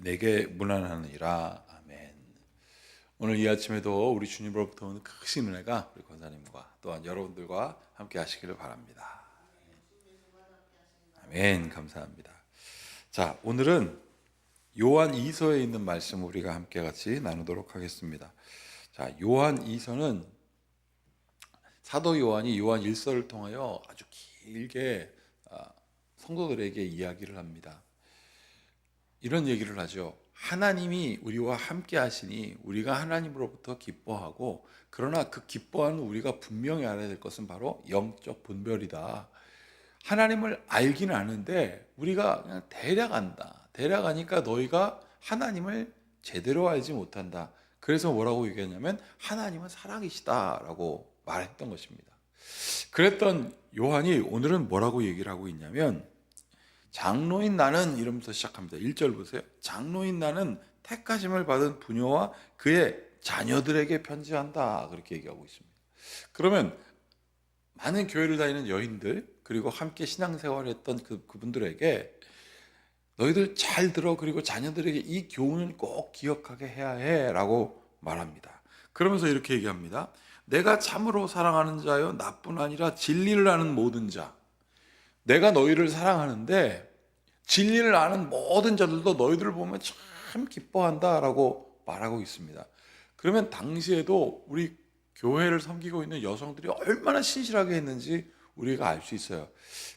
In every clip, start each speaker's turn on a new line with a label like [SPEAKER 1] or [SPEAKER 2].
[SPEAKER 1] 내게 문안하느니라. 아멘. 오늘 이 아침에도 우리 주님으로부터 오는 크신 은혜가 우리 권사님과 또한 여러분들과 함께 하시기를 바랍니다. 아멘. 감사합니다. 자, 오늘은 요한 2서에 있는 말씀 우리가 함께 같이 나누도록 하겠습니다. 자, 요한 2서는 사도 요한이 요한 1서를 통하여 아주 길게 성도들에게 이야기를 합니다. 이런 얘기를 하죠. 하나님이 우리와 함께 하시니 우리가 하나님으로부터 기뻐하고, 그러나 그 기뻐하는 우리가 분명히 알아야 될 것은 바로 영적 분별이다. 하나님을 알기는 아는데 우리가 그냥 대략 안다. 대략 아니까 너희가 하나님을 제대로 알지 못한다. 그래서 뭐라고 얘기했냐면 하나님은 사랑이시다라고 말했던 것입니다. 그랬던 요한이 오늘은 뭐라고 얘기를 하고 있냐면, 장로인 나는, 이러면서 시작합니다. 1절 보세요. 장로인 나는 택하심을 받은 부녀와 그의 자녀들에게 편지한다, 그렇게 얘기하고 있습니다. 그러면 많은 교회를 다니는 여인들, 그리고 함께 신앙생활을 했던 그분들에게 너희들 잘 들어, 그리고 자녀들에게 이 교훈을 꼭 기억하게 해야 해 라고 말합니다. 그러면서 이렇게 얘기합니다. 내가 참으로 사랑하는 자여, 나뿐 아니라 진리를 아는 모든 자. 내가 너희를 사랑하는데 진리를 아는 모든 자들도 너희들을 보면 참 기뻐한다라고 말하고 있습니다. 그러면 당시에도 우리 교회를 섬기고 있는 여성들이 얼마나 신실하게 했는지 우리가 알 수 있어요.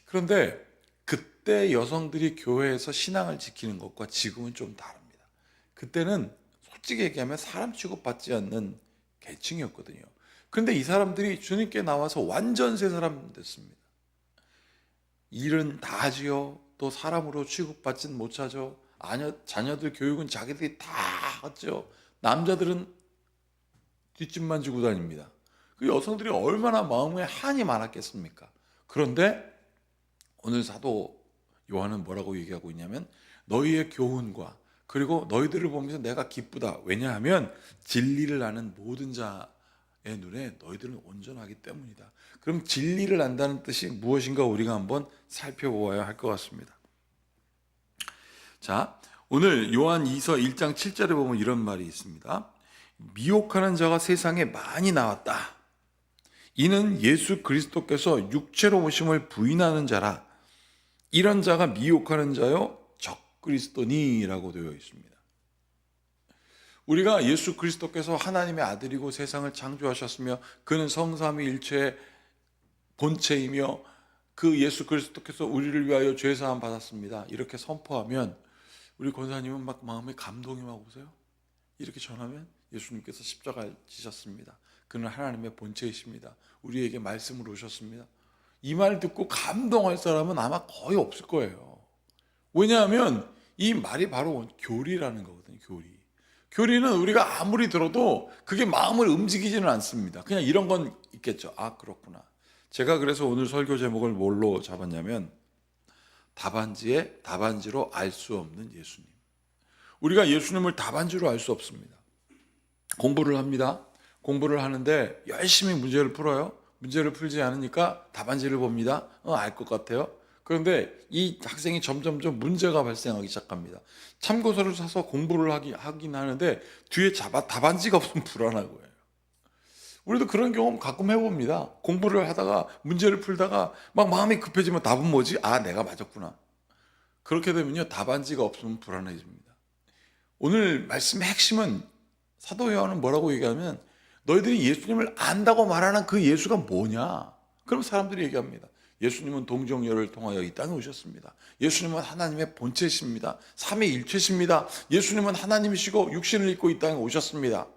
[SPEAKER 1] 그런데 그때 여성들이 교회에서 신앙을 지키는 것과 지금은 좀 다릅니다. 그때는 솔직히 얘기하면 사람 취급받지 않는 계층이었거든요. 그런데 이 사람들이 주님께 나와서 완전 새 사람 됐습니다. 일은 다 하지요. 또 사람으로 취급받진 못하죠. 자녀들 교육은 자기들이 다 하죠. 남자들은 뒷짐만 지고 다닙니다. 그 여성들이 얼마나 마음에 한이 많았겠습니까? 그런데 오늘 사도 요한은 뭐라고 얘기하고 있냐면, 너희의 교훈과 그리고 너희들을 보면서 내가 기쁘다. 왜냐하면 진리를 아는 모든 자의 눈에 너희들은 온전하기 때문이다. 그럼 진리를 안다는 뜻이 무엇인가 우리가 한번 살펴보아야 할 것 같습니다. 자, 오늘 요한 2서 1장 7절에 보면 이런 말이 있습니다. 미혹하는 자가 세상에 많이 나왔다. 이는 예수 그리스도께서 육체로 오심을 부인하는 자라. 이런 자가 미혹하는 자요 적그리스도니라고 되어 있습니다. 우리가 예수 그리스도께서 하나님의 아들이고 세상을 창조하셨으며 그는 성삼위일체의 본체이며 그 예수 그리스도께서 우리를 위하여 죄사함 받았습니다, 이렇게 선포하면 우리 권사님은 막 마음에 감동이 막 오세요. 이렇게 전하면 예수님께서 십자가를 지셨습니다. 그는 하나님의 본체이십니다. 우리에게 말씀으로 오셨습니다. 이 말 듣고 감동할 사람은 아마 거의 없을 거예요. 왜냐하면 이 말이 바로 교리라는 거거든요. 교리는 우리가 아무리 들어도 그게 마음을 움직이지는 않습니다. 그냥 이런 건 있겠죠. 아, 그렇구나. 제가 그래서 오늘 설교 제목을 뭘로 잡았냐면, 답안지로 알 수 없는 예수님. 우리가 예수님을 답안지로 알 수 없습니다. 공부를 합니다. 공부를 하는데 열심히 문제를 풀어요. 문제를 풀지 않으니까 답안지를 봅니다. 알 것 같아요. 그런데 이 학생이 점점점 문제가 발생하기 시작합니다. 참고서를 사서 공부를 하긴 하는데 뒤에 답안지가 없으면 불안한 거예요. 우리도 그런 경험 가끔 해봅니다. 공부를 하다가 문제를 풀다가 막 마음이 급해지면 답은 뭐지? 아, 내가 맞았구나. 그렇게 되면요, 답안지가 없으면 불안해집니다. 오늘 말씀의 핵심은, 사도 요한은 뭐라고 얘기하면, 너희들이 예수님을 안다고 말하는 그 예수가 뭐냐? 그럼 사람들이 얘기합니다. 예수님은 동정녀를 통하여 이 땅에 오셨습니다. 예수님은 하나님의 본체십니다. 삼위일체십니다. 예수님은 하나님이시고 육신을 입고 이 땅에 오셨습니다.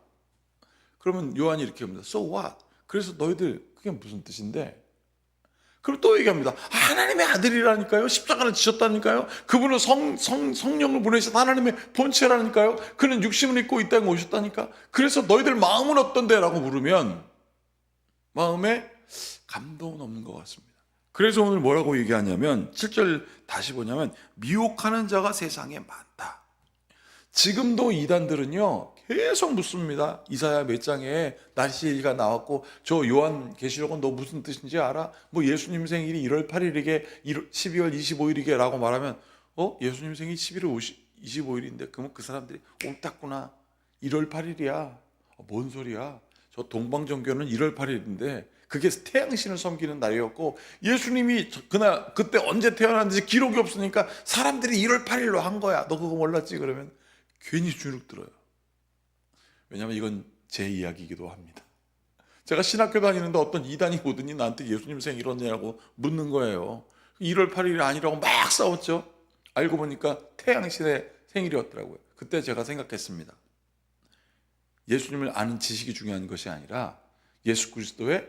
[SPEAKER 1] 그러면 요한이 이렇게 합니다. So what? 그래서 너희들 그게 무슨 뜻인데? 그럼 또 얘기합니다. 하나님의 아들이라니까요. 십자가를 지셨다니까요. 그분은 성령을 보내셔서 하나님의 본체라니까요. 그는 육신을 입고 이 땅에 오셨다니까. 그래서 너희들 마음은 어떤데? 라고 물으면 마음에 감동은 없는 것 같습니다. 그래서 오늘 뭐라고 얘기하냐면 7절 다시 보냐면, 미혹하는 자가 세상에 많다. 지금도 이단들은요 계속 묻습니다. 이사야 몇 장에 날씨가 나왔고, 저 요한 계시록은 너 무슨 뜻인지 알아? 뭐 예수님 생일이 1월 8일이게 12월 25일이게 라고 말하면, 예수님 생일이 25일인데 그러면 그 사람들이 옳았구나. 1월 8일이야. 뭔 소리야? 저 동방정교는 1월 8일인데 그게 태양신을 섬기는 날이었고 예수님이 그때 언제 태어났는지 기록이 없으니까 사람들이 1월 8일로 한 거야. 너 그거 몰랐지? 그러면 괜히 주눅 들어요. 왜냐하면 이건 제 이야기이기도 합니다. 제가 신학교 다니는데 어떤 이단이 오더니 나한테 예수님 생일 언제냐고 묻는 거예요. 1월 8일이 아니라고 막 싸웠죠. 알고 보니까 태양신의 생일이었더라고요. 그때 제가 생각했습니다. 예수님을 아는 지식이 중요한 것이 아니라 예수 그리스도의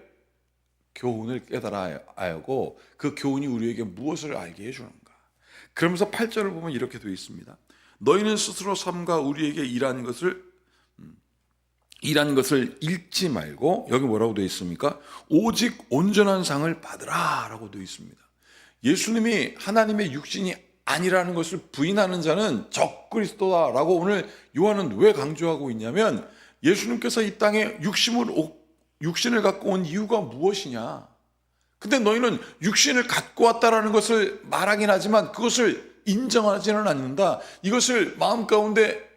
[SPEAKER 1] 교훈을 깨달아야 하고 그 교훈이 우리에게 무엇을 알게 해주는가. 그러면서 8절을 보면 이렇게 되어 있습니다. 너희는 스스로 삶과 우리에게 일하는 것을 잃지 말고, 여기 뭐라고 되어 있습니까? 오직 온전한 상을 받으라 라고 되어 있습니다. 예수님이 하나님의 육신이 아니라는 것을 부인하는 자는 적그리스도다라고 오늘 요한은 왜 강조하고 있냐면 예수님께서 이 땅에 육신을 갖고 온 이유가 무엇이냐. 근데 너희는 육신을 갖고 왔다라는 것을 말하긴 하지만 그것을 인정하지는 않는다. 이것을 마음 가운데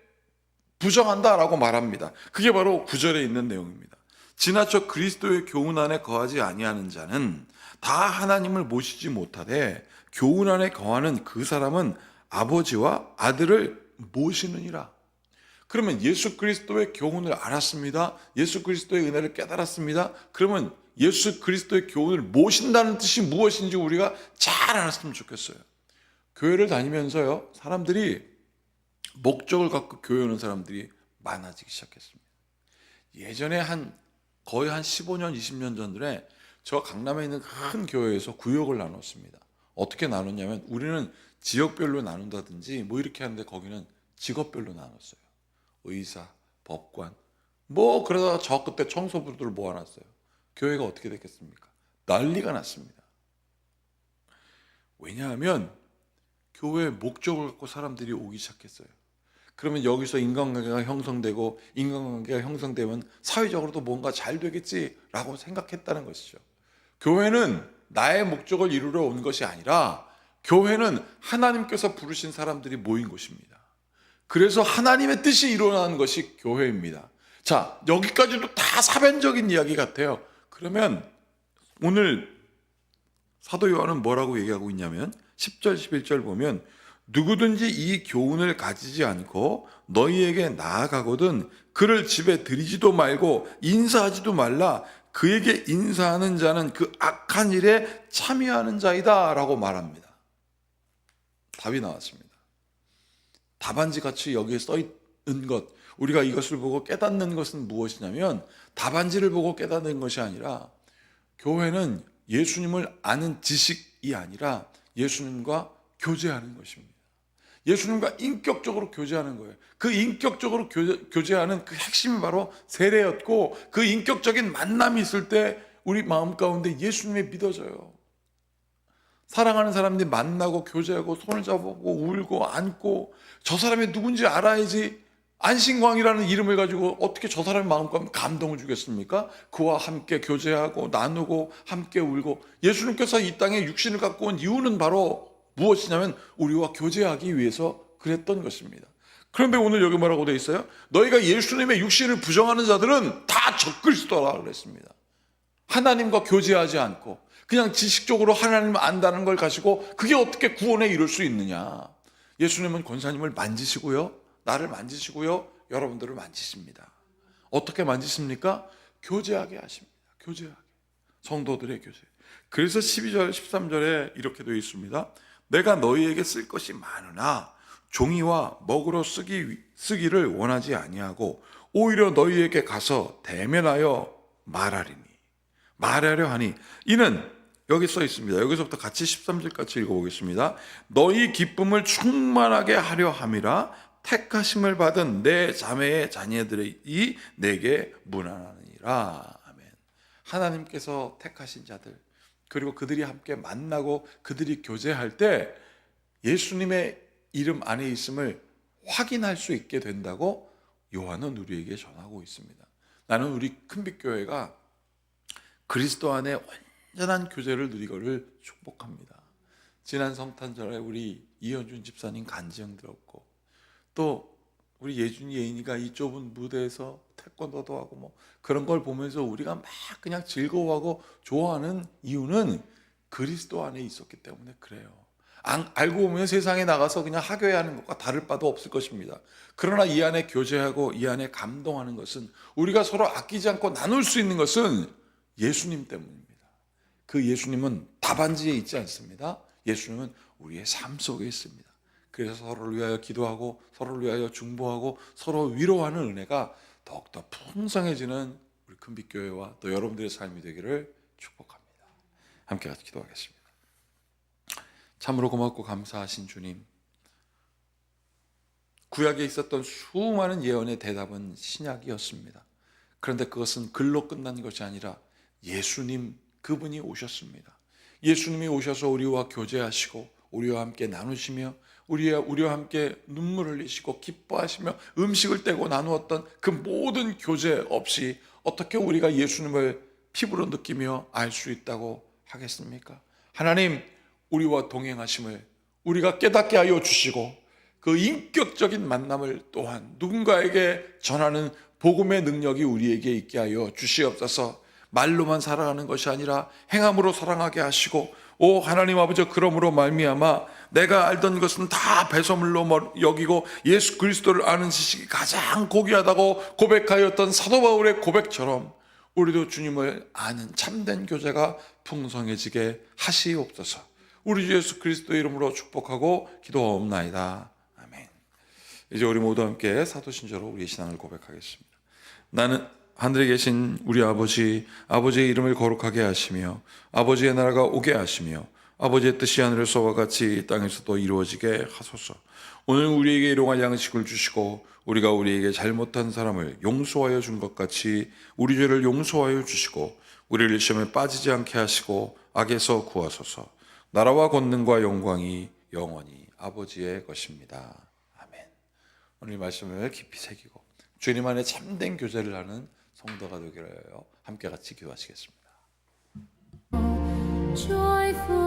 [SPEAKER 1] 부정한다라고 말합니다. 그게 바로 9절에 있는 내용입니다. 지나쳐 그리스도의 교훈 안에 거하지 아니하는 자는 다 하나님을 모시지 못하되 교훈 안에 거하는 그 사람은 아버지와 아들을 모시느니라. 그러면 예수 그리스도의 교훈을 알았습니다. 예수 그리스도의 은혜를 깨달았습니다. 그러면 예수 그리스도의 교훈을 모신다는 뜻이 무엇인지 우리가 잘 알았으면 좋겠어요. 교회를 다니면서요, 사람들이 목적을 갖고 교회 오는 사람들이 많아지기 시작했습니다. 예전에 거의 한 15년, 20년 전에 저 강남에 있는 큰 교회에서 구역을 나눴습니다. 어떻게 나눴냐면 우리는 지역별로 나눈다든지 뭐 이렇게 하는데 거기는 직업별로 나눴어요. 의사, 법관, 그러다가 저 그때 청소부들을 모아놨어요. 교회가 어떻게 됐겠습니까? 난리가 났습니다. 왜냐하면 교회의 목적을 갖고 사람들이 오기 시작했어요. 그러면 여기서 인간관계가 형성되고 인간관계가 형성되면 사회적으로도 뭔가 잘 되겠지라고 생각했다는 것이죠. 교회는 나의 목적을 이루러 온 것이 아니라 교회는 하나님께서 부르신 사람들이 모인 곳입니다. 그래서 하나님의 뜻이 일어나는 것이 교회입니다. 자, 여기까지도 다 사변적인 이야기 같아요. 그러면 오늘 사도 요한은 뭐라고 얘기하고 있냐면 10절 11절 보면 누구든지 이 교훈을 가지지 않고 너희에게 나아가거든 그를 집에 들이지도 말고 인사하지도 말라. 그에게 인사하는 자는 그 악한 일에 참여하는 자이다 라고 말합니다. 답이 나왔습니다. 답안지같이 여기에 써 있는 것, 우리가 이것을 보고 깨닫는 것은 무엇이냐면 답안지를 보고 깨닫는 것이 아니라 교회는 예수님을 아는 지식이 아니라 예수님과 교제하는 것입니다. 예수님과 인격적으로 교제하는 거예요. 그 인격적으로 교제하는 그 핵심이 바로 세례였고 그 인격적인 만남이 있을 때 우리 마음 가운데 예수님이 믿어져요. 사랑하는 사람들이 만나고 교제하고 손을 잡고 울고 안고 저 사람이 누군지 알아야지. 안신광이라는 이름을 가지고 어떻게 저 사람의 마음 가운데 감동을 주겠습니까? 그와 함께 교제하고 나누고 함께 울고 예수님께서 이 땅에 육신을 갖고 온 이유는 바로 무엇이냐면 우리와 교제하기 위해서 그랬던 것입니다. 그런데 오늘 여기 뭐라고 되어 있어요? 너희가 예수님의 육신을 부정하는 자들은 다 적그리스도라 그랬습니다. 하나님과 교제하지 않고 그냥 지식적으로 하나님을 안다는 걸 가지고 그게 어떻게 구원에 이룰 수 있느냐. 예수님은 권사님을 만지시고요, 나를 만지시고요, 여러분들을 만지십니다. 어떻게 만지십니까? 교제하게 하십니다. 교제하게. 성도들의 교제. 그래서 12절 13절에 이렇게 되어 있습니다. 내가 너희에게 쓸 것이 많으나 종이와 먹으로 쓰기를 원하지 아니하고 오히려 너희에게 가서 대면하여 말하려 하니 이는 여기 써 있습니다. 여기서부터 같이 13절까지 읽어보겠습니다. 너희 기쁨을 충만하게 하려 함이라 택하심을 받은 내 자매의 자녀들이 내게 문안하니라. 아멘. 하나님께서 택하신 자들 그리고 그들이 함께 만나고 그들이 교제할 때 예수님의 이름 안에 있음을 확인할 수 있게 된다고 요한은 우리에게 전하고 있습니다. 나는 우리 큰빛교회가 그리스도 안에 완전한 교제를 누리기를 축복합니다. 지난 성탄절에 우리 이현준 집사님 간증 들었고 또 우리 예준이 예인이가 이 좁은 무대에서 태권도도 하고 뭐 그런 걸 보면서 우리가 막 그냥 즐거워하고 좋아하는 이유는 그리스도 안에 있었기 때문에 그래요. 알고 보면 세상에 나가서 그냥 하교해야 하는 것과 다를 바도 없을 것입니다. 그러나 이 안에 교제하고 이 안에 감동하는 것은, 우리가 서로 아끼지 않고 나눌 수 있는 것은 예수님 때문입니다. 그 예수님은 답안지에 있지 않습니다. 예수님은 우리의 삶 속에 있습니다. 그래서 서로를 위하여 기도하고 서로를 위하여 중보하고 서로 위로하는 은혜가 더욱더 풍성해지는 우리 금빛교회와 또 여러분들의 삶이 되기를 축복합니다. 함께 같이 기도하겠습니다. 참으로 고맙고 감사하신 주님, 구약에 있었던 수많은 예언의 대답은 신약이었습니다. 그런데 그것은 글로 끝난 것이 아니라 예수님 그분이 오셨습니다. 예수님이 오셔서 우리와 교제하시고 우리와 함께 나누시며 우리와 함께 눈물 흘리시고 기뻐하시며 음식을 떼고 나누었던 그 모든 교제 없이 어떻게 우리가 예수님을 피부로 느끼며 알 수 있다고 하겠습니까? 하나님, 우리와 동행하심을 우리가 깨닫게 하여 주시고 그 인격적인 만남을 또한 누군가에게 전하는 복음의 능력이 우리에게 있게 하여 주시옵소서. 말로만 살아가는 것이 아니라 행함으로 사랑하게 하시고, 오 하나님 아버지, 그러므로 말미암아 내가 알던 것은 다 배설물로 여기고 예수 그리스도를 아는 지식이 가장 고귀하다고 고백하였던 사도 바울의 고백처럼 우리도 주님을 아는 참된 교제가 풍성해지게 하시옵소서. 우리 주 예수 그리스도의 이름으로 축복하고 기도하옵나이다. 아멘. 이제 우리 모두 함께 사도신조로 우리의 신앙을 고백하겠습니다. 나는 하늘에 계신 우리 아버지, 아버지의 이름을 거룩하게 하시며 아버지의 나라가 오게 하시며 아버지의 뜻이 하늘에서와 같이 땅에서도 이루어지게 하소서. 오늘 우리에게 일용할 양식을 주시고 우리가 우리에게 잘못한 사람을 용서하여 준 것 같이 우리 죄를 용서하여 주시고 우리를 시험에 빠지지 않게 하시고 악에서 구하소서. 나라와 권능과 영광이 영원히 아버지의 것입니다. 아멘. 오늘 말씀을 깊이 새기고 주님 안에 참된 교제를 하는 성도가 되기를 함께 같이 기도하시겠습니다.
[SPEAKER 2] Joyful